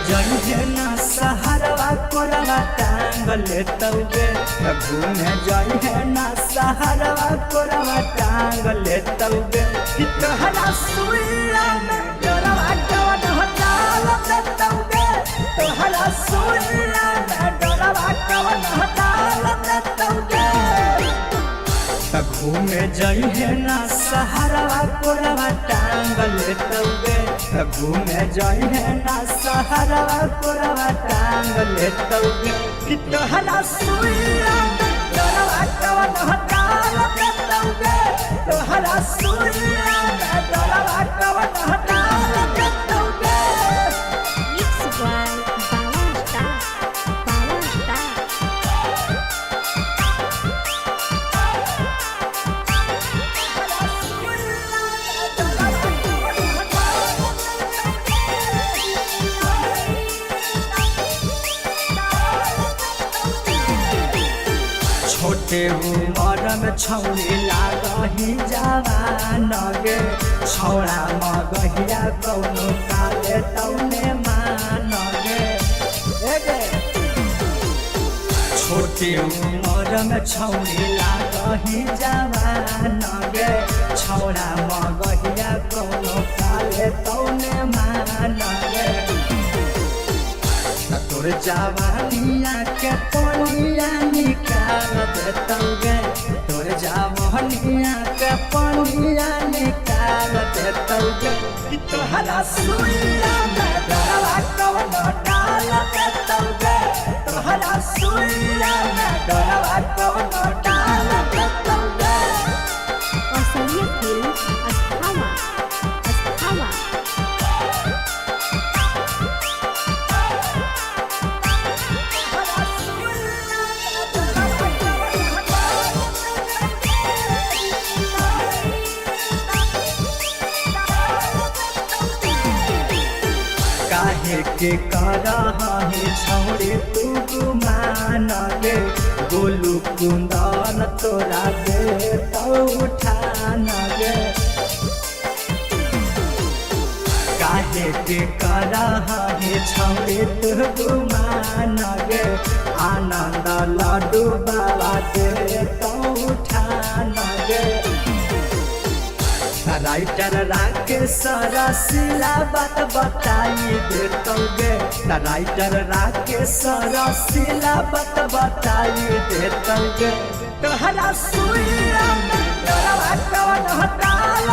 जइहे ना सहारवा कोरवा टांगले तौगे घूमे जइहे ना सहारवा कोरवा टांगले तौगे कि तोहरा सुइया में डोरवा कवन हटाल तौगे तोहरा सुइया में डोरवा कवन हटाल तौगे घूमे जइहे ना सहारवा कोरवा टांगले तौगे घूमे जइहे ना सहारवा कोरवा टांगले तौगे कि तोहरा सुइया में डोरवा कवन हटाल तौगे तोहरा सुइया में डोरवा कवन हटाल तौगे। Mixed by Balasta. छोटे उमर में छौरी लागही जवान गे छौड़ा मगहिया कौनो काले तौने मान गे छोटे उमर में छौरी लागही जवान गे छौड़ा मगहिया कौनो काले तौने मान गे तोर जवानिया के पनिया निकाल देतौगे तोर जवानिया के पनिया निकाल देतौगे कि तोहरा सुइया में डोरवा कवन डाल देतौगे तोहरा सुइया में डोरवा कवन डाल देतौगे। Australia Film Astana. काहे के करही छौरे तू गुमान गे गोलू कुंदन तोरा दे तो उठान गे काहे के करही छौरे तू गुमान गे आनंद लड्डू बाबा दे तो उठान गे राइटर राकेश रसीला बात बताई देतौगे राइटर राकेश रसीला बात बताई देतौगे तोहरा सुइया में डोरवा कवन हटाल